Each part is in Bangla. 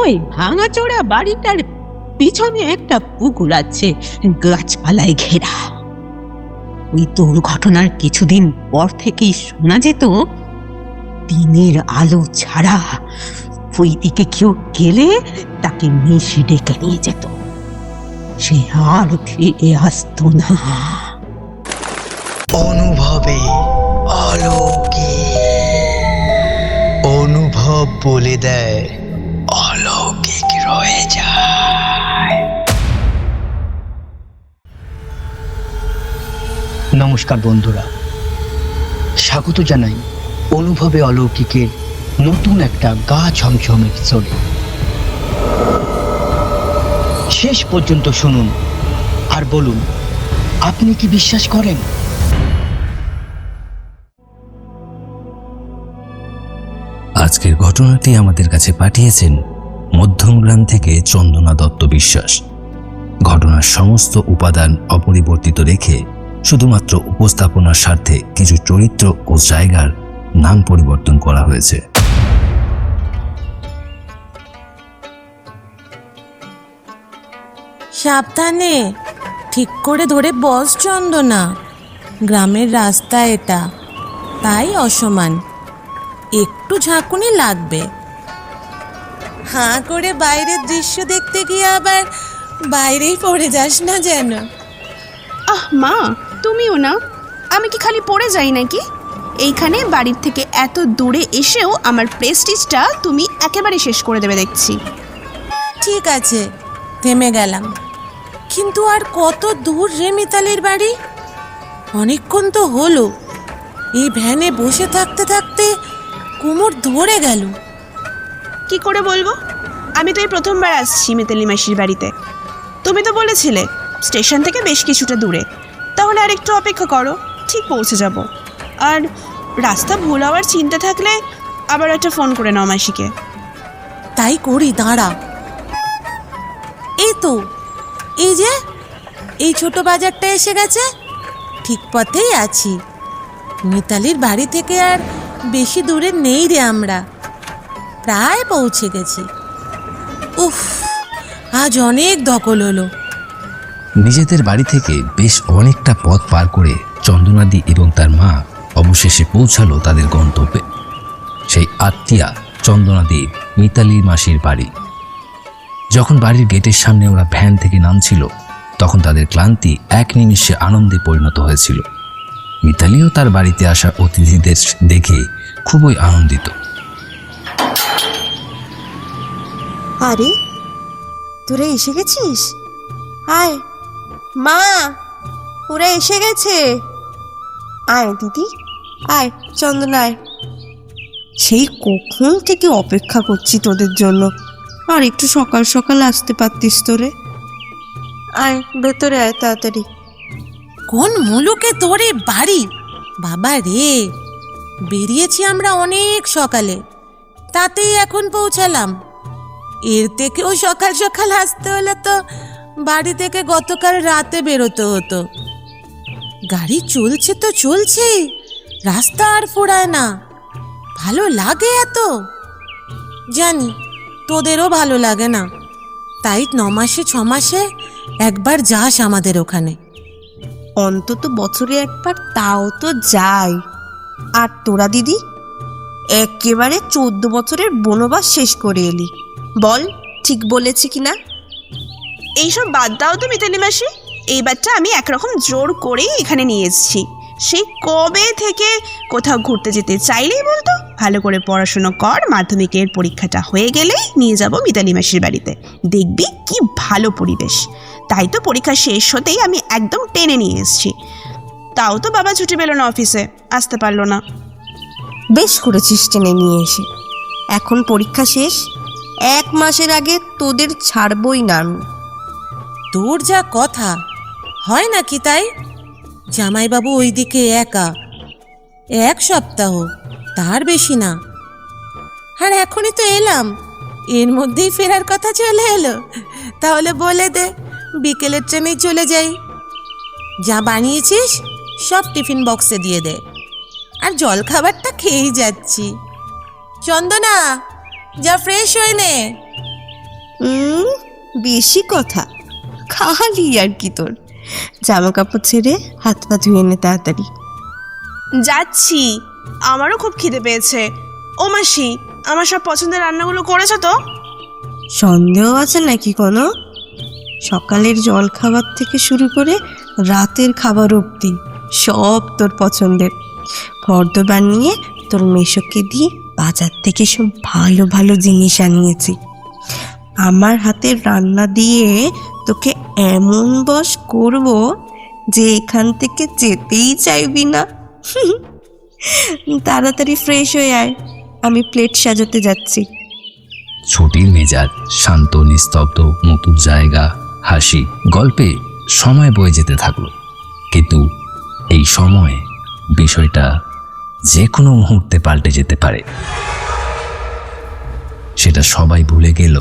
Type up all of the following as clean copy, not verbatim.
ওই ভাঙাচোরা বাড়িটার পিছনে একটা পুকুর আছে, গাছপালায় ঘেরা। ওই দুর্ঘটনার কিছুদিন পর থেকেই শোনা যেত দিনের আলো ছাড়া ওই দিকে কেউ গেলে তাকে মিশে ডেকে নিয়ে যেত, সে আর ফিরে আসতো না। অনুভবে অলৌকিক, অনুভব বলে দেয় অলৌকিক রয়ে যায়। নমস্কার বন্ধুরা, স্বাগত জানাই অনুভবে অলৌকিকের নতুন একটা গা ছমছম এপিসোডে। শেষ পর্যন্ত শুনুন আর বলুন, আপনি কি বিশ্বাস করেন? আজকের ঘটনাটি আমাদের কাছে পাঠিয়েছেন মধ্যমগ্রাম থেকে চন্দনা দত্ত বিশ্বাস। ঘটনার সমস্ত উপাদান অপরিবর্তিত রেখে শুধুমাত্র উপস্থাপনার স্বার্থে কিছু চরিত্র ও জায়গার নাম পরিবর্তন করা হয়েছে। সাবধানে, ঠিক করে ধরে বস চন্দনা। গ্রামের রাস্তা এটা, তাই অসমান, একটু ঝাঁকুনি লাগবে। হাঁ করে বাইরের দৃশ্য দেখতে গিয়ে আবার বাইরেই পড়ে যাস না যেন। আহ মা, তুমিও না। আমি কি খালি পড়ে যাই নাকি? এইখানে বাড়ির থেকে এত দূরে এসেও আমার প্রেস্টিজটা তুমি একেবারে শেষ করে দেবে দেখছি। ঠিক আছে, থেমে গেলাম, কিন্তু আর কত দূর রে মিতালির বাড়ি? অনেকক্ষণ তো হলো, এই ভ্যানে বসে থাকতে থাকতে কোমর ধরে গেল। কি করে বলবো? আমি তো এই প্রথমবার আসছি মিতালি মাসির বাড়িতে। তুমি তো বলেছিলে স্টেশন থেকে বেশ কিছুটা দূরে, তাহলে আর একটু অপেক্ষা করো, ঠিক পৌঁছে যাব। আর রাস্তা ভুল হওয়ার চিন্তা থাকলে আবার একটা ফোন করে নাও মাসিকে। তাই করি, দাঁড়া। এই তো, এই যে এই ছোট বাজারটা এসে গেছে, ঠিক পথেই আছি। মিতালির বাড়ি থেকে আর বেশি দূরে নেই রে, আমরা প্রায় পৌঁছে গেছি। উফ, আজ অনেক ধকল হলো। নিজেদের বাড়ি থেকে বেশ অনেকটা পথ পার করে চন্দনাদি এবং তার মা অবশেষে পৌঁছালো তাদের গন্তব্যে, সেই আত্মীয়া চন্দনাদির মিতালির মাসির বাড়ি। যখন বাড়ির গেটের সামনে ওরা ভ্যান থেকে নামছিল, তখন তাদের ক্লান্তি এক নিমিষে আনন্দে পরিণত হয়েছিল। মিতালিও তার বাড়িতে আসা অতিথিদের দেখে খুবই আনন্দিত। আরে, তোরা এসে গেছিস? আয় মা, ওরা এসে গেছে। আয় দিদি, আয় চন্দনা, আয়। সেই কখন থেকে অপেক্ষা করছি তোদের জন্য, আর একটু সকাল সকাল আসতে পারতিস তোরে। আয় ভেতরে আয় তাড়াতাড়ি। কোন মুলুকে তোরে বাড়ি? বাবা রে, বেরিয়েছি আমরা অনেক সকালে, তাতেই এখন পৌঁছালাম। এর থেকেও সকাল সকাল আসতে হলে তো বাড়ি থেকে গতকাল রাতে বেরোতে হতো। গাড়ি চলছে তো চলছেই, রাস্তা আর ফোড়ায় না। ভালো লাগে এত? জানি তোদেরও ভালো লাগে না, তাই 9 মাসে 6 মাসে একবার যাস আমাদের ওখানে। অন্তত বছরে একবার তাও তো যাই। আর তোরা দিদি একেবারে 14 বছরের বনবাস শেষ করে এলি। বল, ঠিক বলেছি কিনা? এইসব বাদ দাও তো মিতালি মাসি, এইবারটা আমি একরকম জোর করেই এখানে নিয়ে এসেছি। সেই কবে থেকে কোথাও ঘুরতে যেতে চাইলেই বলতো ভালো করে পড়াশুনো কর, মাধ্যমিকের পরীক্ষাটা হয়ে গেলেই নিয়ে যাব মিতালি মাসির বাড়িতে, দেখবি কি ভালো পরিবেশ। তাই তো পরীক্ষা শেষ হতেই আমি একদম টেনে নিয়ে এসেছি। তাও তো বাবা ছুটি পেল না, অফিসে আসতে পারলো না। বেশ করেছিস টেনে নিয়ে এসে। এখন পরীক্ষা শেষ, 1 মাসের আগে তোদের ছাড়বই না আমি। তোর যা কথা, হয় নাকি তাই? জামাইবাবু ওইদিকে একা, 1 সপ্তাহ, তার বেশি না। আর এখনই তো এলাম, এর মধ্যেই ফেরার কথা চলে এলো। তাহলে বলে দে, বিকেলের ট্রেনেই চলে যাই। যা বানিয়েছিস সব টিফিন বক্সে দিয়ে দে, আর জল খাবারটা খেয়েই যাচ্ছি। চন্দনা, যা ফ্রেশ হয়ে নে। বেশি কথা, খালি আর কি তোর। জামা কাপড় ছেড়ে হাত পা ধুয়ে নে তাড়াতাড়ি। যাচ্ছি, আমারও খুব খিদে পেয়েছে। ও মাসি, আমার সব পছন্দের রান্নাগুলো করেছো তো? সন্দেহ আছে নাকি কোনো? সকালের জল খাবার থেকে শুরু করে রাতের খাবার অবধি সব তোর পছন্দের। ফর্দ বানিয়ে তোর মেশোকে দিয়ে বাজার থেকে সব ভালো ভালো জিনিস আনিয়েছি। আমার হাতের রান্না দিয়ে তোকে এমন বশ করব যে এখান থেকে যেতেই চাইবি না। তাড়াতাড়ি ফ্রেশ হয়ে আয়, আমি প্লেট সাজাতে যাচ্ছি। ছুটির মেজাজ শান্ত, নিস্তব্ধ, নতুন জায়গা, হাসি, গল্পে সময় বয়ে যেতে থাকলো। কিন্তু এই সময়ে বিষয়টা যে কোনো মুহূর্তে পাল্টে যেতে পারে। সেটা সবাই ভুলে গেল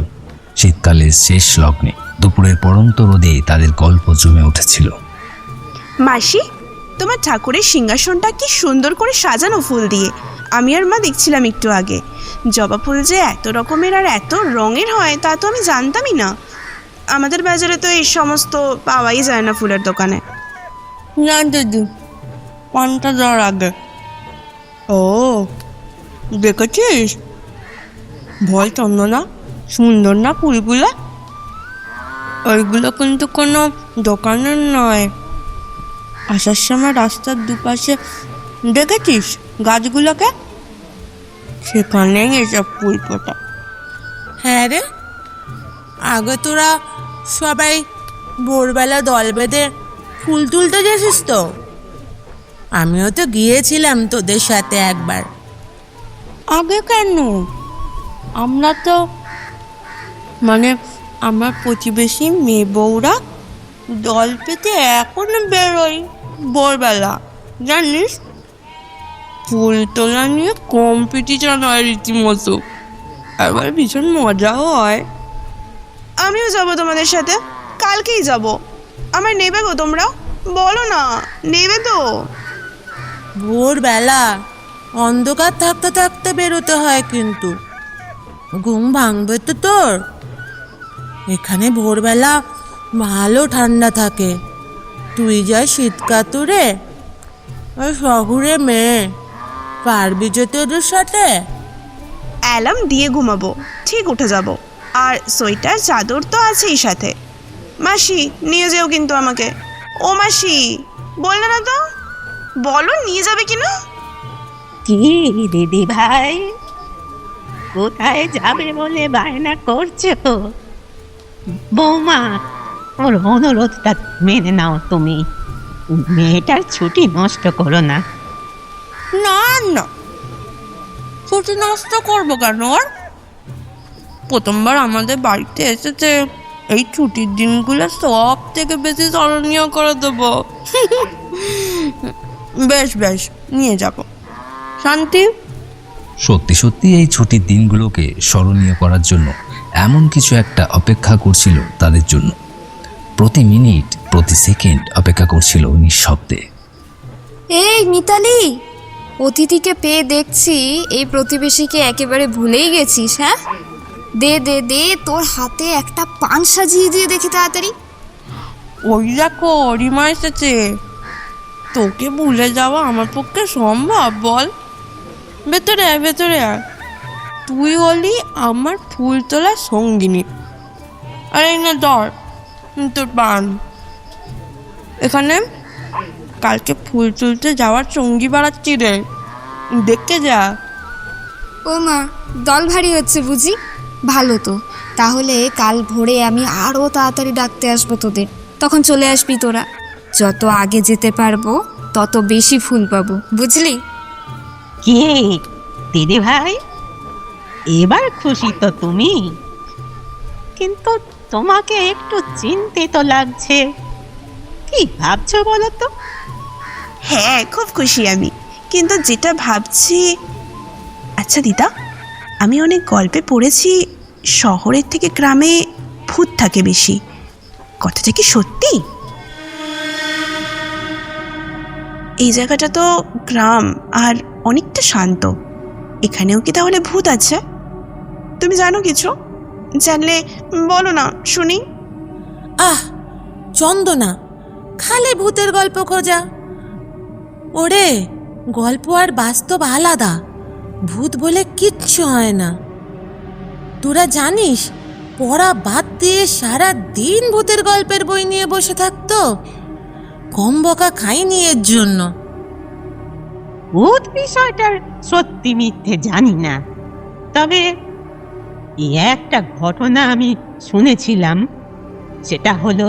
শীতকালের শেষ লগ্নে দুপুরের পড়ন্ত রোদে তাদের গল্প জমে উঠেছিল। মাসি, তোমার ঠাকুরের সিংহাসনটা কি সুন্দর করে সাজানো ফুল দিয়ে। আমি আর মা দেখছিলাম একটু আগে। জবা ফুল যে এত রকমের আর এত রঙের হয় তা তো আমি জানতামই না। আমাদের বাজারে তো এই সমস্ত পাওয়াই যায় না ফুলের দোকানে। না দিদি, পানটা দেওয়ার আগে। ও দেখেছিস, বল চন্দনা, সুন্দর না ফুলগুলো? ওইগুলো কিন্তু কোনো দোকানের নয়। আসার সময় রাস্তার দুপাশে দেখেছিস গাছগুলোকে? সেখানেই এসব ফুল ফোটা। হ্যাঁ রে, আগে তোরা সবাই ভোরবেলা দল বেঁধে ফুল তুলতে গেছিস তো? আমিও তো গিয়েছিলাম তোদের সাথে একবার। আগে কেন? আমরা তো আমার প্রতিবেশী মেয়ে বউরা দল পেতে এখন বেরোই ভোরবেলা, জানিস? ফুল তোলা নিয়ে কম্পিটিশন হয় রীতিমতো, আবার ভীষণ মজাও হয়। আমিও যাব তোমাদের সাথে, কালকেই যাব। আমার নেবে গো তোমরা? বলো না, নেবে তো? ভোরবেলা অন্ধকার থাকতে থাকতে বেরোতে হয়, কিন্তু ঘুম ভাঙবে তো তোর। এখানে ভোরবেলা ভালো ঠান্ডা থাকে। তুই যা শীত কাতুরে, আর শহুরে মেয়ে, পারবি যে তোদের সাথে? অ্যালার্ম দিয়ে ঘুমাবো, ঠিক উঠে যাব। আর সোয়েটার চাদর তো আছেই সাথে। মাসি, নিয়ে যেও কিন্তু আমাকে। ও মাসি, বললে না তো, বলো নিয়ে যাবে কিনা? কি দিদি ভাই, কোথায় যাবে বলে বায়না করছো? বৌমা, ওর অনুরোধটা মেনে নাও তুমি। মেয়েটার ছুটি নষ্ট করো না। না না, ছুটি নষ্ট করবো কেন? ওর প্রথমবার আমাদের বাড়িতে এসেছে, এই ছুটির দিনগুলো সব থেকে বেশি স্মরণীয় করে দেবো। বেশ বেশ, নিয়ে যাব। শান্তি, সত্যি সত্যি এই ছুটির দিনগুলোকে স্মরণীয় করার জন্য এমন কিছু একটা অপেক্ষা করছিল তাদের জন্য। প্রতি মিনিট, প্রতি সেকেন্ড অপেক্ষা করছিল নিঃশব্দে। এই মিতালি, অতিথিকে পেয়ে দেখছি এই প্রতিবেশীকে একেবারে ভুলেই গেছিস। হ্যাঁ, দে দে দে, তোর হাতে একটা পান সাজিয়ে দিয়ে দেখি তাড়াতাড়ি। ওই দেখো রিমা এসেছে। তোকে ভুলে যাওয়া আমার পক্ষে সম্ভব বল? ভেতরে আয়, ভেতরে আয়। তুই হলি আমার ফুল তোলার সঙ্গিনী। আর এই না ধর তোর পান। এখানে কালকে ফুল তুলতে যাওয়ার সঙ্গী বাড়াচ্ছি রে, দেখতে যা। ও মা, দল ভারী হচ্ছে বুঝি? ভালো তো, তাহলে কাল ভোরে আমি আরও তাড়াতাড়ি ডাকতে আসবো তোদের। তখন চলে আসবি তোরা। যত আগে যেতে পারবো তত বেশি ফুল পাবো, বুঝলি? কি দিদি ভাই, এবার খুশি তো তুমি? কিন্তু তোমাকে একটু চিন্তিত লাগছে। কি ভাবছো বলো তো? হ্যাঁ, খুব খুশি আমি। কিন্তু যেটা ভাবছি, আচ্ছা দিদা, আমি অনেক গল্পে পড়েছি শহরের থেকে গ্রামে ভূত থাকে বেশি। কথাটা কি সত্যি? এই জায়গাটা তো গ্রাম আর অনেকটা শান্ত। এখানেও কি তাহলে ভূত আছে? তুমি জানো কিছু? জানলে বলো না শুনি। আহ চন্দনা, খালি ভূতের গল্প খোঁজা। ওরে, গল্প আর বাস্তব আলাদা। ভূত বলে কিচ্ছু হয় না। তোরা জানিস, পড়া বাদ দিয়ে সারা দিন ভূতের গল্পের বই নিয়ে বসে থাকতো। কম বকা খাইনি এর জন্য। ভূত বিষয়টার সত্যি মিথ্যে জানি না, তবে একটা ঘটনা আমি শুনেছিলাম, সেটা হলো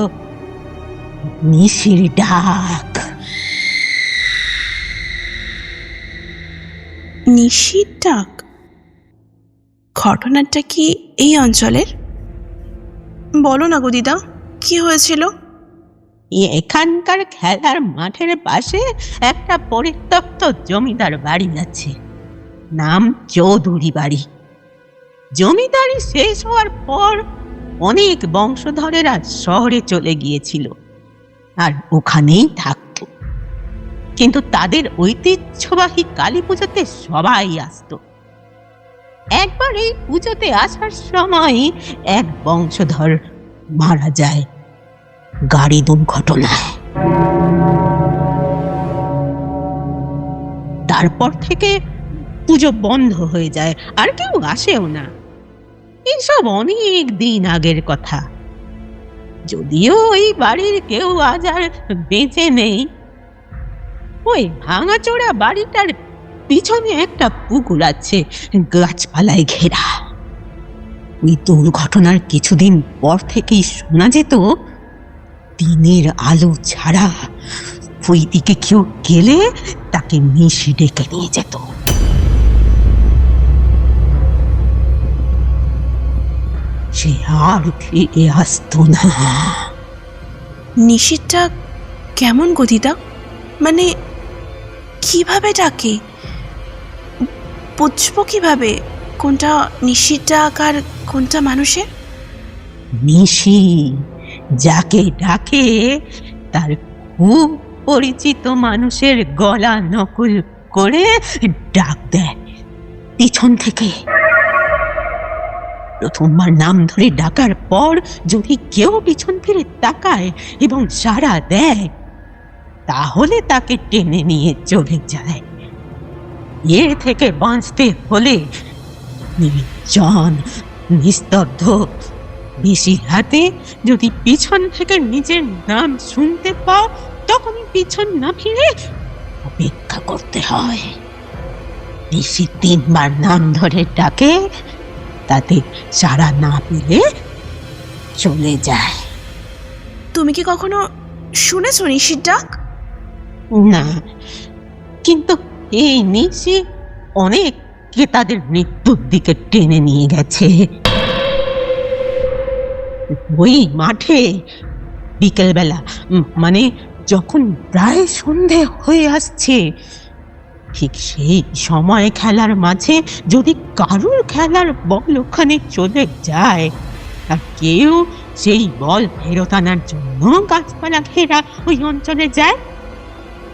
নিশির ডাক। নিশির ডাক? ঘটনাটা কি এই অঞ্চলের? বলো না গো দিদা, কি হয়েছিল? এখানকার খেলার মাঠের পাশে একটা পরিত্যক্ত জমিদার বাড়ি আছে, নাম চৌধুরী বাড়ি। জমিদারি শেষ হওয়ার পর অনেক বংশধরেরা শহরে চলে গিয়েছিল আর ওখানেই থাকত। কিন্তু তাদের ঐতিহ্যবাহী কালী পুজোতে সবাই আসতো। একবার এই পুজোতে আসার সময় এক বংশধর মারা যায় গাড়ি দুর্ঘটনায়। তারপর থেকে পুজো বন্ধ হয়ে যায়, আর কেউ আসেও না। এসব অনেক দিন আগের কথা। যদিও ওই বাড়ির কেউ আজ আর বেঁচে নেই। ওই ভাঙাচোরা বাড়িটার পিছনে একটা পুকুর আছে, গাছপালায় ঘেরা। ওই দুর্ঘটনার কিছুদিন পর থেকেই শোনা যেত, দিনের আলো ছাড়া ওই দিকে কেউ গেলে তাকে নিশি ডেকে নিয়ে যেত। সে আর ফিরে আসতো না। নিশির ডাক কেমন গো দিদা? মানে কিভাবে ডাকে? বুঝবো কিভাবে কোনটা নিশির ডাক আর কোনটা মানুষের? নিশি যাকে ডাকে তার খুব পরিচিত মানুষের গলা নকল করে ডাক দেয় পিছন থেকে। প্রথমবার নাম ধরে ডাকার পর যদি কেউ পিছন ফিরে তাকায় এবং সাড়া দেয়, তাহলে তাকে টেনে নিয়ে চলে যায়। এর থেকে বাঁচতে হলে নির্জন, নিস্তব্ধ, বেশি রাতে যদি পিছন থেকে নিজের নাম শুনতে পাও, তখনই পিছন না ফিরে অপেক্ষা করতে হয়। নিশি 3 বার নাম ধরে ডাকে, তাতে সাড়া না পেলে চলে যায়। তুমি কি কখনো শুনেছো নিশির ডাক? না, কিন্তু এই নিশি অনেককে তাদের মৃত্যুর দিকে টেনে নিয়ে গেছে। ওই মাঠে বিকেলবেলা, মানে যখন প্রায় সন্ধে হয়ে আসছে, ঠিক সেই সময় খেলার মাঝে যদি কারুর খেলার বল ওখানে চলে যায় আর কেউ সেই বল ফেরত আনার জন্য গাছপালা ঘেরা ওই অঞ্চলে যায়,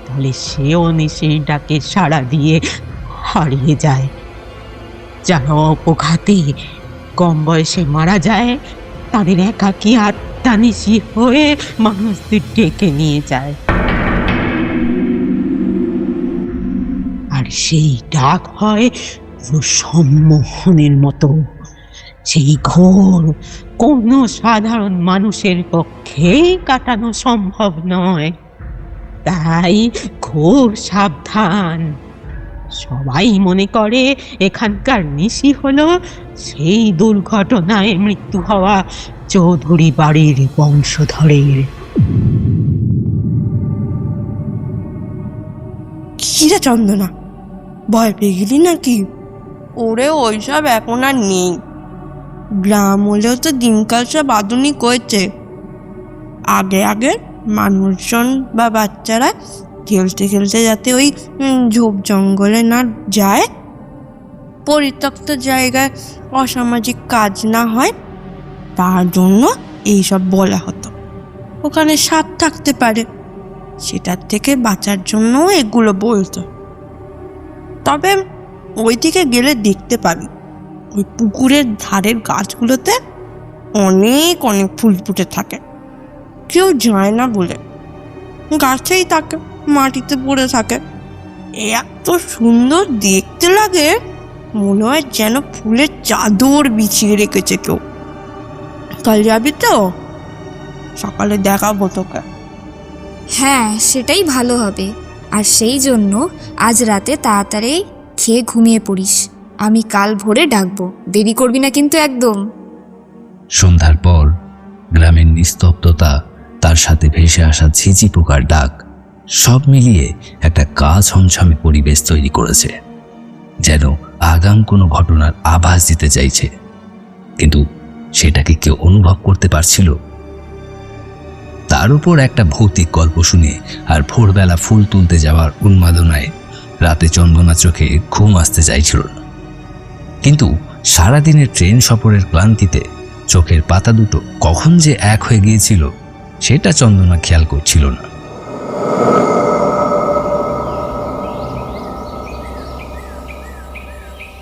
তাহলে সেও নিশির ডাকে সাড়া দিয়ে হারিয়ে যায়। যারা অপঘাতে কম বয়সে মারা যায়, তাদের একাকী আত্মা নিশি হয়ে মানুষদের ডেকে নিয়ে যায়। আর সেই ডাক হয় সম্মোহনের মতো। সেই ঘোর কোনো সাধারণ মানুষের পক্ষেই কাটানো সম্ভব নয়। তাই খুব সাবধান। সবাই মনে করে এখানকার নিশি হলো সেই দুর্ঘটনায় মৃত্যু হওয়া চৌধুরী বাড়ির বংশধরের। কিরে চন্দনা, ভয় পেয়ে গেলি নাকি? ওরে ওইসব এখন আর নেই। গ্রাম হলেও তো দিনকাল সব আধুনিক হয়েছে। আগে আগে মানুষজন বা বাচ্চারা খেলতে খেলতে যাতে ওই ঝোপ জঙ্গলে না যায়, পরিত্যক্ত জায়গায় অসামাজিক কাজ না হয়, তার জন্য এইসব বলা হতো। ওখানে সাপ থাকতে পারে, সেটার থেকে বাঁচার জন্য এগুলো বলতো। তবে ওই দিকে গেলে দেখতে পাবি ওই পুকুরের ধারের গাছগুলোতে অনেক অনেক ফুল ফুটে থাকে, কেউ যায় না বলে। গাছেই থাকে, মাটিতে পড়ে থাকে, এত সুন্দর দেখতে লাগে, মনে হয় যেন ফুলের চাদর বিছিয়ে রেখেছে কেউ। কাল যাবি তো? সকালে দেখাবো তোকে। হ্যাঁ, সেটাই ভালো হবে। আর সেই জন্য আজ রাতে তাড়াতাড়ি খেয়ে ঘুমিয়ে পড়িস। আমি কাল ভোরে ডাকবো, দেরি করবি না কিন্তু একদম। সন্ধ্যার পর গ্রামের নিস্তব্ধতা, তার সাথে ভেসে আসা ঝিঝি পোকার ডাক, সব মিলিয়ে একটা গা ছমছমে পরিবেশ তৈরি করেছে, যেন আগাম কোনো ঘটনার আভাস দিতে চাইছে। কিন্তু সেটাকে কেউ অনুভব করতে পারছিল? তার উপর একটা ভৌতিক গল্প শুনে আর ভোরবেলা ফুল তুলতে যাওয়ার উন্মাদনায় রাতে চন্দনা চোখে ঘুম আসতে চাইছিল না। কিন্তু সারাদিনের ট্রেন সফরের ক্লান্তিতে চোখের পাতা দুটো কখন যে এক হয়ে গিয়েছিল সেটা চন্দনা খেয়াল করছিল না।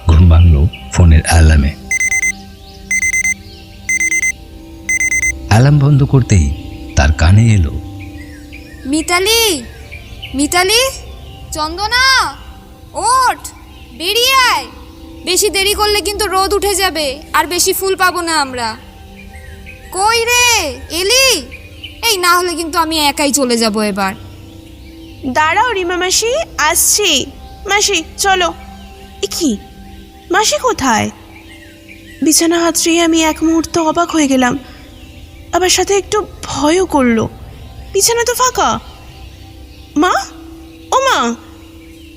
ঘুম ভাঙল ফোনের অ্যালার্মে। অ্যালার্ম বন্ধ করতেই তার কানে এলো, মিতালি, মিতালি, চন্দনা, ওঠ, বেরিয়ে আয়। বেশি দেরি করলে কিন্তু রোদ উঠে যাবে, আর বেশি ফুল পাবো না আমরা। কই রে, এলি? এই না হলে কিন্তু আমি একাই চলে যাব এবার। দাঁড়াও রিমা মাসি, আসছি। মাসি চলো। এ কি, মাসি কোথায়? বিছানা হাতড়িয়ে আমি এক মুহূর্ত অবাক হয়ে গেলাম, আবার সাথে একটু ভয়ও করলো। বিছানা তো ফাঁকা। মা, ও মা,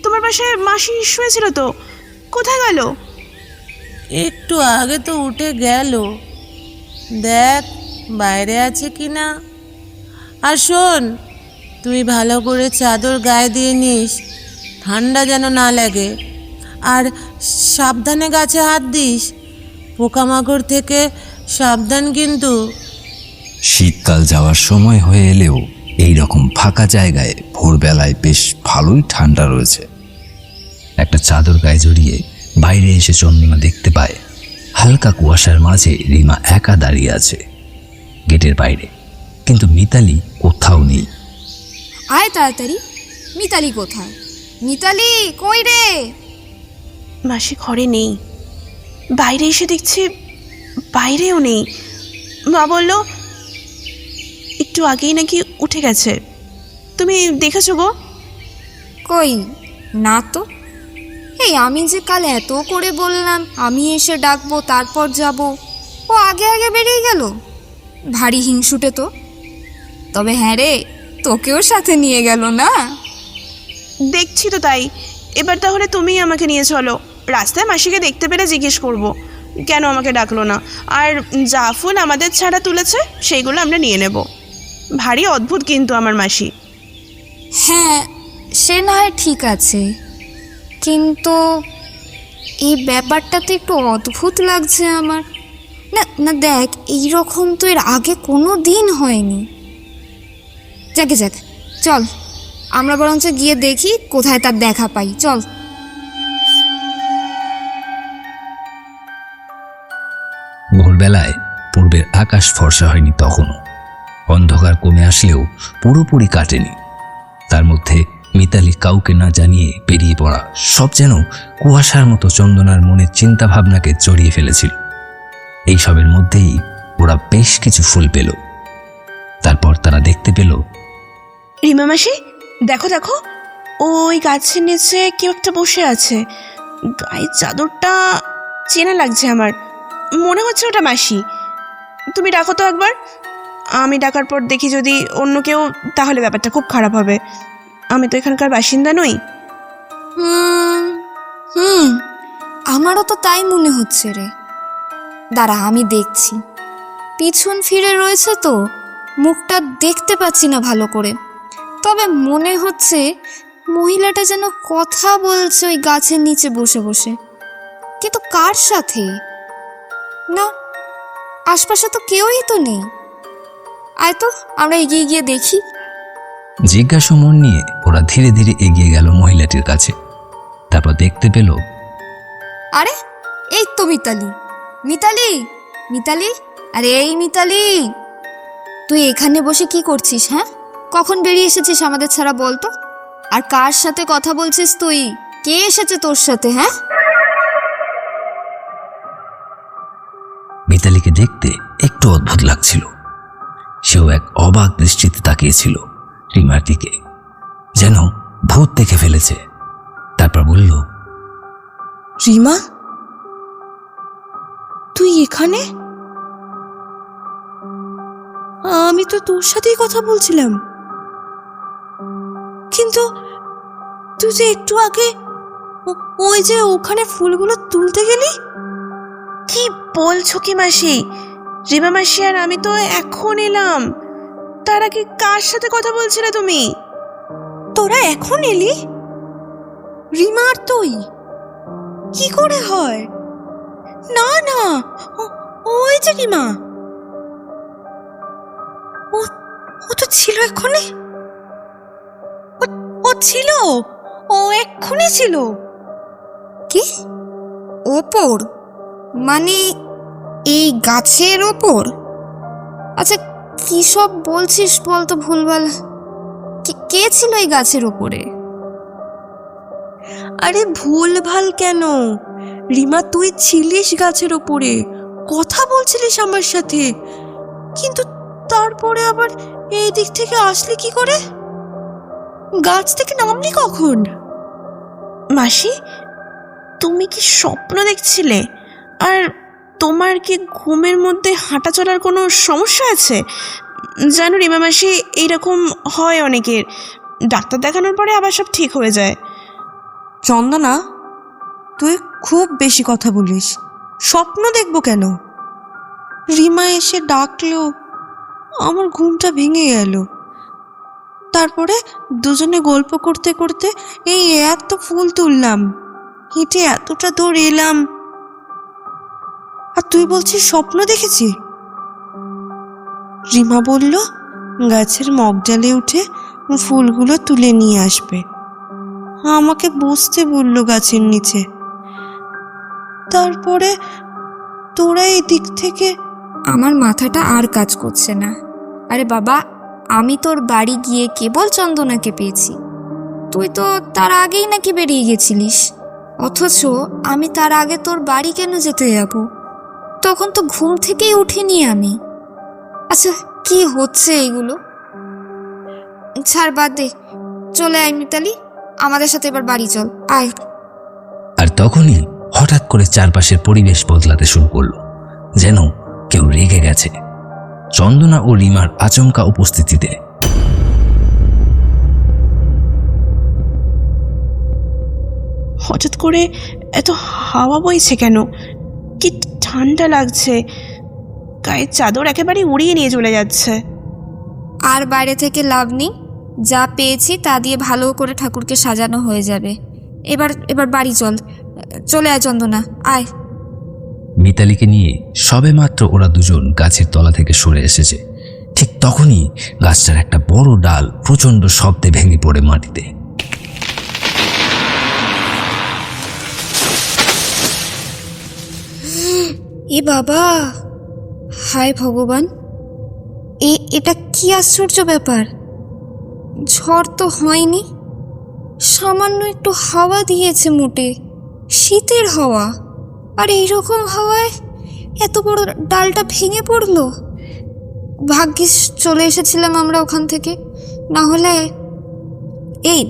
তোমার পাশে মাসি শুয়েছিল তো, কোথায় গেল? একটু আগে তো উঠে গেল, দেখ বাইরে আছে কি না। আর শোন, তুই ভালো করে চাদর গায়ে দিয়ে নিস, ঠান্ডা যেন না লাগে। আর সাবধানে গাছে হাত দিস, পোকামাকড় থেকে সাবধান কিন্তু। শীতকাল যাওয়ার সময় হয়ে এলেও এই রকম ফাঁকা জায়গায় ভোরবেলায় বেশ ভালোই ঠান্ডা রয়েছে। একটা চাদর গায়ে জড়িয়ে বাইরে এসে চন্দনা দেখতে পায় হালকা কুয়াশার মাঝে রিমা একা দাঁড়িয়ে আছে গেটের বাইরে, কিন্তু মিতালি কোথাও নেই। আয় তাড়াতাড়ি, মিতালি কোথায়? মিতালি কই রে? মাসি ঘরে নেই, বাইরে এসে দেখছি বাইরেও নেই। মা বলল একটু আগেই নাকি উঠে গেছে। তুমি দেখেছো গো? কই না তো। এই আমি যে কাল এত করে বললাম আমি এসে ডাকবো তারপর যাব, ও আগে আগে বেরিয়ে গেল। ভারী হিংসুটে তো। তবে হ্যাঁ রে, তোকেও সাথে নিয়ে গেল না? দেখছি তো তাই। এবার তাহলে তুমি আমাকে নিয়ে চলো, রাস্তায় মাসিকে দেখতে পেলে জিজ্ঞেস করব কেন আমাকে ডাকলো না। আর যা ফুল আমাদের ছাড়া তুলেছে সেইগুলো আমরা নিয়ে নেব। ভারী অদ্ভুত কিন্তু আমার মাসি। হ্যাঁ, সে না হয় ঠিক আছে, কিন্তু এই ব্যাপারটা তো একটু অদ্ভুত লাগছে আমার। না না, দেখ এইরকম তো এর আগে কোনো দিন হয়নি। যাকে যাক, চল আমরা বরঞ্চ গিয়ে দেখি কোথায় তার দেখা পাই। চল। ভোরবেলায় পূর্বের আকাশ ফর্সা হয়নি তখনও, অন্ধকার কমে আসলেও পুরোপুরি কাটেনি। তার মধ্যে মিতালি কাউকে না জানিয়ে বেরিয়ে পড়া সব যেন কুয়াশার মতো চন্দনার মনের চিন্তা ভাবনাকে জড়িয়ে ফেলেছিল। এইসবের মধ্যেই ওরা বেশ কিছু ফুল পেল। তারপর তারা দেখতে পেল, রিমা মাসি দেখো দেখো, ওই গাছের নিচে কেউ একটা বসে আছে। গায়ের চাদরটা চেনা লাগছে আমার, মনে হচ্ছে ওটা মাসি। তুমি ডাকো তো একবার। আমি ডাকার পর দেখি যদি অন্য কেউ, তাহলে ব্যাপারটা খুব খারাপ হবে। আমি তো এখানকার বাসিন্দা নই। হুম, আমারও তো তাই মনে হচ্ছে রে। দাঁড়া আমি দেখছি। পিছন ফিরে রয়েছে তো, মুখটা দেখতে পাচ্ছি না ভালো করে। তবে মনে হচ্ছে মহিলাটা যেন কথা বলছে ওই গাছের নিচে বসে বসে, কিন্তু কার সাথে? না, আশপাশে তো কেউই তো নেই। আয় তো আমরা এগিয়ে গিয়ে দেখি। জিজ্ঞাসা মন নিয়ে ওরা ধীরে ধীরে এগিয়ে গেল মহিলাটির কাছে। তারপর দেখতে পেল, আরে এই তো মিতালি। মিতালি, মিতালি আরে এই মিতালি, তুই এখানে বসে কি করছিস? হ্যাঁ, কখন বেরিয়ে এসেছিস আমাদের ছাড়া বলতো? আর কার সাথে কথা বলছিস তুই? কে এসেছে তোর সাথে? হ্যাঁ, মিতালিকে দেখতে একটু অদ্ভুত লাগছিল। সেও এক অবাক দৃষ্টিতে তাকিয়েছিল রিমার দিকে, যেন ভূত দেখে ফেলেছে। তারপর বলল, রিমা, তুই এখানে? আমি তো তোর সাথেই কথা বলছিলাম, কিন্তু তুই যে একটু আগে ওই যে ওখানে ফুলগুলো তুলতে গেলি। কি বলছো কি মাসি? রিমা মাসি আর আমি তো এখন এলাম। তার আগে কার সাথে কথা বলছিলে তুমি? তোরা এখন এলি? রিমা আর তুই? কি করে হয়? না না, ওই যে রিমা, ও তো ছিল এক্ষুনি। ও ছিল, ও এক্ষুনি ছিল। কি ওপর? মানে এই গাছের ওপর? আচ্ছা, কি সব বলছিস বলতো ভুলভাল? কে ছিল এই গাছের ওপরে? আরে ভুলভাল কেন রিমা, তুই ছিলিস গাছের ওপরে, কথা বলছিলিস আমার সাথে, কিন্তু তারপরে আবার এই দিক থেকে আসলি কি করে? গাছ থেকে নামলি কখন? মাসি, তুমি কি স্বপ্ন দেখছিলে? আর তোমার কি ঘুমের মধ্যে হাঁটা চলার কোনো সমস্যা আছে? জানো রিমা মাসি, এইরকম হয় অনেকের। ডাক্তার দেখানোর পরে আবার সব ঠিক হয়ে যায়। চন্দনা, তুই খুব বেশি কথা বলিস। স্বপ্ন দেখবো কেন? রিমা এসে ডাকলো, আমার ঘুমটা ভেঙে গেল। তারপরে দুজনে গল্প করতে করতে এই এত ফুল তুললাম, হেঁটে এতটা দূর এলাম, আর তুই বলছিস স্বপ্ন দেখেছি? রিমা বলল গাছের মগডালে উঠে ফুলগুলো তুলে নিয়ে আসবে, আমাকে বসতে বললো গাছের নিচে। তারপরে তোরা এই দিক থেকে। আমার মাথাটা আর কাজ করছে না। আরে বাবা, আমি তোর বাড়ি গিয়ে কেবল চন্দনাকে পেয়েছি। তুই তো তার আগেই নাকি বেরিয়ে গেছিলিস, অথচ আমি তার আগে তোর বাড়ি কেন যেতে যাব? তখন তো ঘুম থেকেই উঠিনি আমি। আচ্ছা, কি হচ্ছে এগুলো? ছাড়, বাদ দে, চলে আয় মিতালি, আমাদের সাথে এবার বাড়ি চল, আয়। আর তখনই হঠাৎ করে চারপাশের পরিবেশ বদলাতে শুরু করলো, যেন কেউ রেগে গেছে চন্দনা ও রিমার আচমকা উপস্থিতিতে। হঠাৎ করে এত হাওয়া বইছে কেন? কি ঠান্ডা লাগছে, গায়ের চাদর একেবারে উড়িয়ে নিয়ে চলে যাচ্ছে। আর বাইরে থেকে লাভ নেই, যা পেয়েছি তা দিয়ে ভালো করে ঠাকুরকে সাজানো হয়ে যাবে। এবার বাড়ি চল, চলে আয় চন্দনা, আয়। মিতালিকে নিয়ে সবেমাত্র ওরা দুজন গাছের তলা থেকে সরে এসেছে, ঠিক তখনই গাছটার একটা বড় ডাল প্রচন্ড শব্দে ভেঙে পড়ে মাটিতে। এ বাবা, হায় ভগবান, এটা কি আশ্চর্য ব্যাপার! ঝড় তো হয়নি, সামান্য একটু হাওয়া দিয়েছে মোটে, শীতের হাওয়া, আর এইরকম হাওয়ায় এত বড় ডালটা ভেঙে পড়লো। ভাগ্যিস চলে এসেছিলাম আমরা ওখান থেকে, না হলে। এই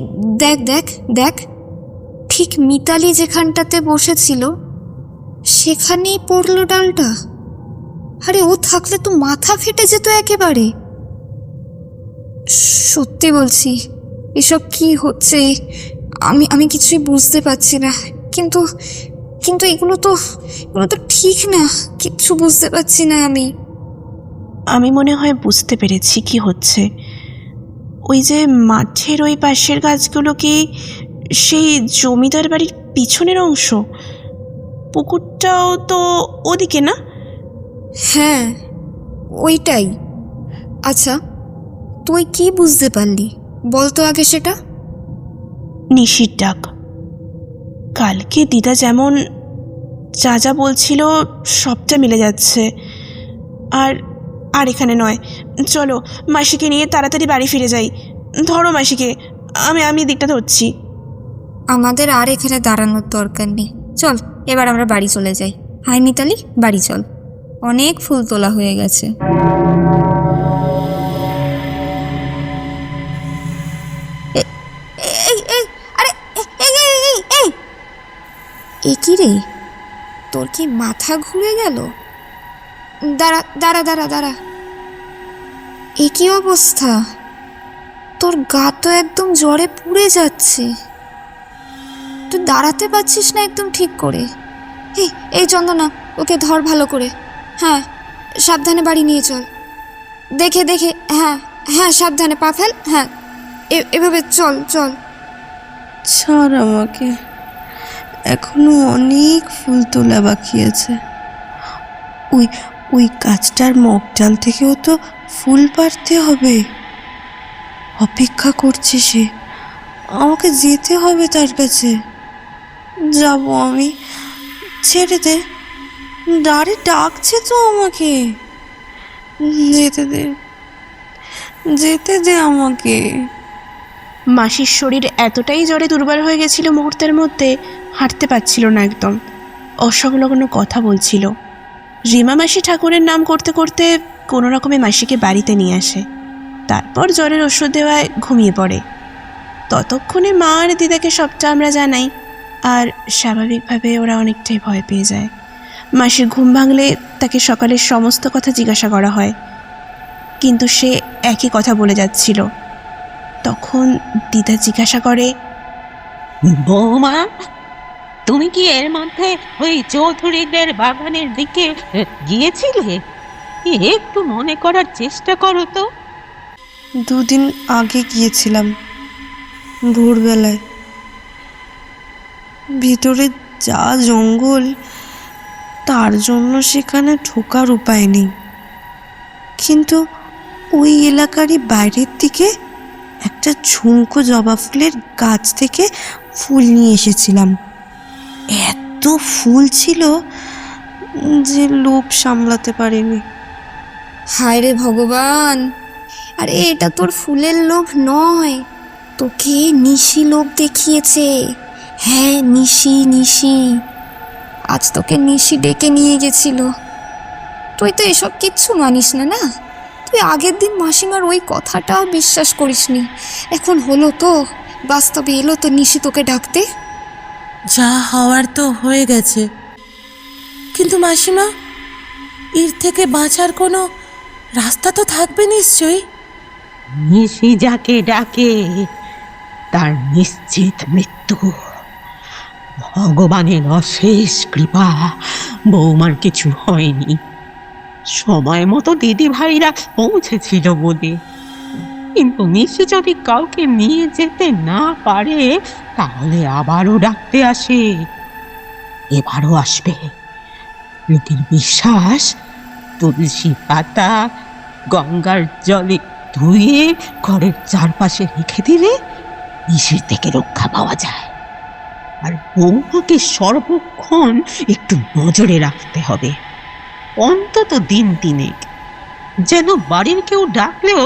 দেখ দেখ দেখ, ঠিক মিতালি যেখানটাতে বসেছিল সেখানেই পড়লো ডালটা। আরে ও থাকলে তো মাথা ফেটে যেত একেবারে। সত্যি বলছি, এসব কি হচ্ছে আমি কিছুই বুঝতে পারছি না। কিন্তু কিন্তু এগুলো তো ঠিক না, কিচ্ছু বুঝতে পারছি না আমি মনে হয় বুঝতে পেরেছি কি হচ্ছে। ওই যে মাঠের ওই পাশের গাছগুলো কি সেই জমিদার বাড়ির পিছনের অংশ? পুকুরটাও তো ওদিকে, না? হ্যাঁ, ওইটাই। আচ্ছা, তুই কি বুঝতে পারলি বলতো আগে সেটা? নিশির ডাক। কালকে দিদা যেমন যা যা বলছিল সবটা মিলে যাচ্ছে। আর আর এখানে নয়, চলো মাসিকে নিয়ে তাড়াতাড়ি বাড়ি ফিরে যাই। ধরো মাসিকে, আমি দিকটা ধরছি। আমাদের আর এখানে দাঁড়ানোর দরকার নেই, চল এবার আমরা বাড়ি চলে যাই। হাই মিতালি, বাড়ি চল, অনেক ফুল তোলা হয়ে গেছে। এ কি রে, তোর কি মাথা ঘুরে গেল? দাঁড়া দাঁড়া দাঁড়া দাঁড়া, এ কি অবস্থা? তোর গা তো একদম জ্বরে পুড়ে যাচ্ছে, তুই দাঁড়াতে পারছিস না একদম ঠিক করে। এই চন্দনা, ওকে ধর ভালো করে। হ্যাঁ, সাবধানে বাড়ি নিয়ে চল, দেখে দেখে। হ্যাঁ হ্যাঁ, সাবধানে পা ফেল। হ্যাঁ, এভাবে চল চল। ছাড় আমাকে, এখনো অনেক ফুল তোলা বাকি আছে। ওই গাছটার মগডাল থেকেও তো ফুল পাড়তে হবে। অপেক্ষা করছে সে, আমাকে যেতে হবে তার কাছে। যাব আমি, ছেড়ে দে, দাঁড়ে ডাকছে তো আমাকে। যেতে দে আমাকে। মাসির শরীর এতটাই জ্বরে দুর্বল হয়ে গেছিল মুহূর্তের মধ্যে, হাঁটতে পারছিল না, একদম অসংলগ্ন কথা বলছিল। রিমা মাসি ঠাকুরের নাম করতে করতে কোনো রকমে মাসিকে বাড়িতে নিয়ে আসে, তারপর জ্বরের ওষুধ দেওয়ায় ঘুমিয়ে পড়ে। ততক্ষণে মা আর দিদাকে সবটা আমরা জানাই, আর স্বাভাবিকভাবে ওরা অনেকটাই ভয় পেয়ে যায়। মাসির ঘুম ভাঙলে তাকে সকালের সমস্ত কথা জিজ্ঞাসা করা হয়, কিন্তু সে একই কথা বলে যাচ্ছিল। তখন দিদা জিজ্ঞাসা করে, বৌমা, তুমি কি এর মধ্যে ওই চৌধুরীদের বাগানের দিকে গিয়েছিলে? একটু মনে করার চেষ্টা করো তো। 2 দিন আগে গিয়েছিলাম, ভোরবেলায়। ভিতরে যা জঙ্গল, তার জন্য সেখানে ঢোকার উপায় নেই। কিন্তু ওই এলাকারই বাইরের দিকে একটা ঝুমকো জবা ফুলের গাছ থেকে ফুল নিয়ে এসেছিলাম। এত ফুল ছিল যে লোভ সামলাতে পারিনি। হায় রে ভগবান, আরে এটা তোর ফুলের লোভ নয়, তোকে নিশি লোভ দেখিয়েছে। হ্যাঁ, নিশি আজ তোকে নিশি ডেকে নিয়ে গেছিল। তুই তো এসব কিচ্ছু মানিস না, না? তুই আগের দিন মাসিমার ওই কথাটাও বিশ্বাস করিসনি, এখন হলো তো, বাস্তবে এলো তো নিশি তোকে ডাকতে। যা হওয়ার তো হয়ে গেছে, কিন্তু মাসিমা, এর থেকে বাঁচার কোনো রাস্তা তো থাকবে নিশ্চয়ই। নিশি যাকে ডাকে তার নিশ্চিত মৃত্যু। ভগবানের অশেষ কৃপা, বৌমার কিছু হয়নি। সময় মতো দিদি ভাইরা পৌঁছেছিল বলে, কিন্তু নিশি যদি কাউকে নিয়ে যেতে না পারে তাহলে আবারও ডাকতে আসে। এবারও আসবে। লোকের বিশ্বাস, তুলসী পাতা গঙ্গার জলে ধুয়ে ঘরের চারপাশে রেখে দিলে নিশির থেকে রক্ষা পাওয়া যায়। আর বৌমাকে সর্বক্ষণ একটু নজরে রাখতে হবে, অন্তত দিন 3 যেন বাড়ির কেউ ডাকলেও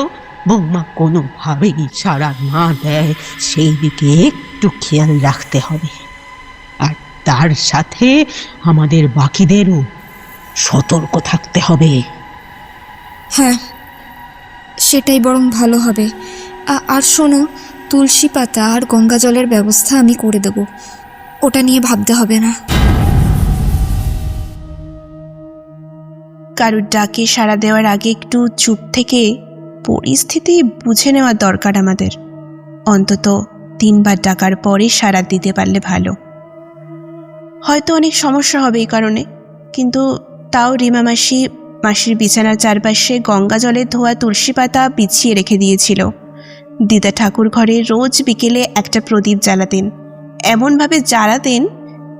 বৌমা কোনোভাবেই সাড়া না দেয়, সেই দিকে একটু খেয়াল রাখতে হবে। আর তার সাথে আমাদের বাকিদেরও সতর্ক থাকতে হবে। হ্যাঁ, সেটাই বরং ভালো হবে। আর শোনো, তুলসী পাতা আর গঙ্গা জলের ব্যবস্থা আমি করে দেব, ওটা নিয়ে ভাবতে হবে না। কারুর ডাকে সাড়া দেওয়ার আগে একটু চুপ থেকে পরিস্থিতি বুঝে নেওয়া দরকার আমাদের। অন্তত 3 বার ডাকার পরে সাড়া দিতে পারলে ভালো। হয়তো অনেক সমস্যা হবে এই কারণে, কিন্তু তাও রিমা মাসির বিছানার চারপাশে গঙ্গা জলের ধোয়া তুলসী পাতা বিছিয়ে রেখে দিয়েছিল। দিদা ঠাকুর ঘরে রোজ বিকেলে একটা প্রদীপ জ্বালাতেন, এমনভাবে জ্বালাতেন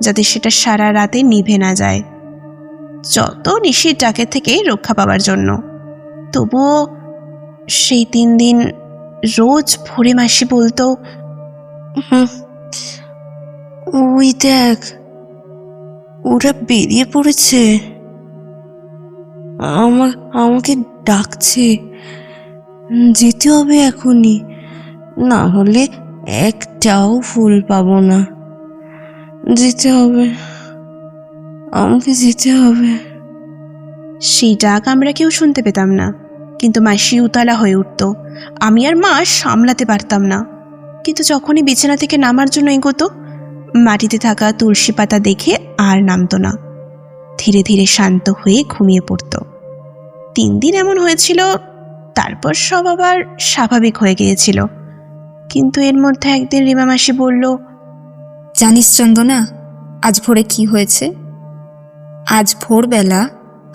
যাতে সেটা সারা রাতে নিভে না যায়, যত নিশির ডাকের থেকে রক্ষা পাওয়ার জন্য। তবুও সেই 3 দিন রোজ ভোরে মাসি বলতো, ওই দেখ, ওরা বেরিয়ে পড়েছে। আমাকে ডাকছে, যেতে হবে এখনই, না হলে একটাও ফুল পাবো না। যেতে হবে, আমাকে যেতে হবে। সেই ডাক আমরা কেউ শুনতে পেতাম না, কিন্তু মাসি উতলা হয়ে উঠত। আমি আর মা সামলাতে পারতাম না। কিন্তু যখনই বিছানা থেকে নামার জন্য এগোতো, মাটিতে থাকা তুলসী পাতা দেখে আর নামতো না। ধীরে ধীরে শান্ত হয়ে ঘুমিয়ে পড়ত। 3 দিন এমন হয়েছিল, তারপর সব আবার স্বাভাবিক হয়ে গিয়েছিল। কিন্তু এর মধ্যে একদিন রিমা মাসি বলল, জানিস চন্দনা, আজ ভোরে কি হয়েছে? আজ ভোরবেলা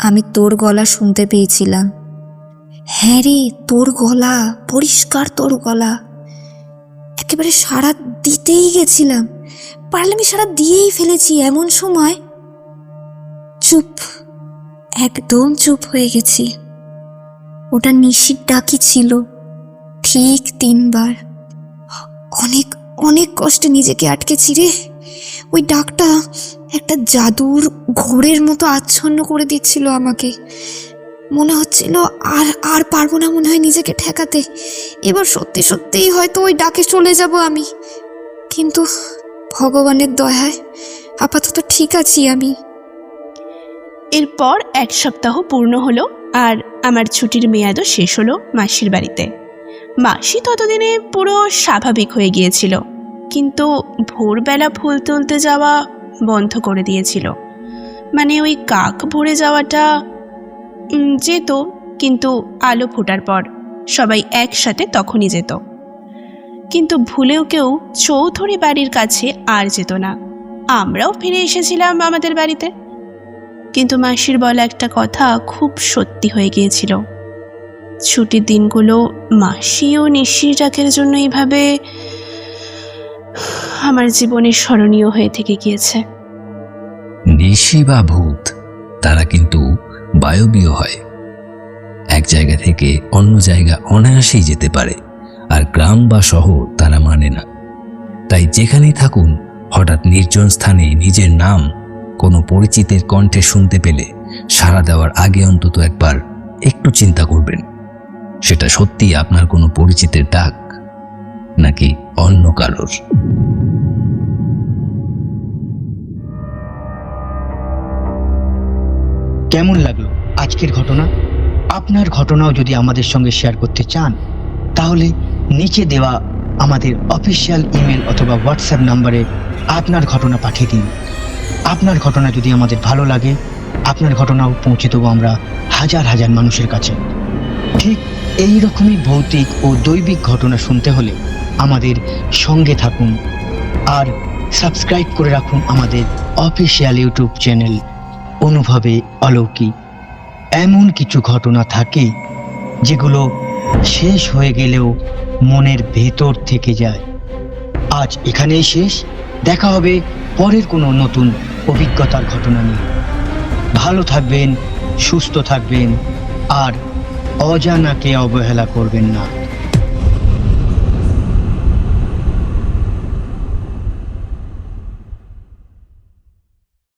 আমি তোর গলা শুনতে পেয়েছিলাম। হ্যাঁ রে, তোর গলা, পরিষ্কার তোর গলা। একেবারে সাড়া দিতেই গেছিলাম, পারলে আমি সাড়া দিয়েই ফেলেছি। এমন সময় চুপ, একদম চুপ হয়ে গেছি। ওটা নিশির ডাকি ছিল, ঠিক 3 বার। অনেক অনেক কষ্টে নিজেকে আটকেছি রে। ওই ডাকটা একটা জাদুর ঘোরের মতো আচ্ছন্ন করে দিচ্ছিল আমাকে। মনে হচ্ছিল আর পারবো না মনে হয় নিজেকে ঠেকাতে। এবার সত্যি সত্যিই হয়তো ওই ডাকে চলে যাব আমি। কিন্তু ভগবানের দয়ায় আপাতত ঠিক আছি আমি। এরপর 1 সপ্তাহ পূর্ণ হলো আর আমার ছুটির মেয়াদও শেষ হলো মাসির বাড়িতে। মাসি ততদিনে পুরো স্বাভাবিক হয়ে গিয়েছিল, কিন্তু ভোরবেলা ফুল তুলতে যাওয়া বন্ধ করে দিয়েছিল। মানে ওই কাক ভরে যাওয়াটা যেত, কিন্তু আলো ফোটার পর সবাই একসাথে তখনই যেত। কিন্তু ভুলেও কেউ চৌধুরী বাড়ির কাছে আর যেত না। আমরাও ফিরে এসেছিলাম আমাদের বাড়িতে। কিন্তু মাসির বলা একটা কথা খুব সত্যি হয়ে গিয়েছিল। ছুটির দিনগুলো মাসি ও নিশির ডাকের জন্য এইভাবে আমার জীবনে স্মরণীয় হয়ে থেকে গিয়েছে। নিশি বা ভূত তারা কিন্তু বায়বীয় হয়। এক জায়গা থেকে অন্য জায়গা অনায়াসেই যেতে পারে, আর গ্রাম বা শহর তারা মানে না। তাই যেখানেই থাকুন, হঠাৎ নির্জন স্থানে নিজের নাম কোনো পরিচিতের কণ্ঠে শুনতে পেলে সাড়া দেওয়ার আগে অন্তত একবার একটু চিন্তা করবেন, সেটা সত্যিই আপনার কোনো পরিচিতের ডাক নাকি অন্য কারোর। কেমন লাগলো আজকের ঘটনা? আপনার ঘটনাও যদি আমাদের সঙ্গে শেয়ার করতে চান, তাহলে নিচে দেওয়া আমাদের অফিসিয়াল ইমেল অথবা হোয়াটসঅ্যাপ নাম্বারে আপনার ঘটনা পাঠিয়ে দিন। আপনার ঘটনা যদি আমাদের ভালো লাগে, আপনার ঘটনাও পৌঁছে দেবো আমরা হাজার হাজার মানুষের কাছে। ঠিক এই রকমই ভৌতিক ও দৈবিক ঘটনা শুনতে হলে আমাদের সঙ্গে থাকুন আর সাবস্ক্রাইব করে রাখুন আমাদের অফিসিয়াল ইউটিউব চ্যানেল অনুভবে অলৌকিক। এমন কিছু ঘটনা থাকে যেগুলো শেষ হয়ে গেলেও মনের ভেতর থেকে যায়। আজ এখানেই শেষ, দেখা হবে পরের কোনো নতুন অভিজ্ঞতার ঘটনা নিয়ে। ভালো থাকবেন, সুস্থ থাকবেন আর অজানাকে অবহেলা করবেন না।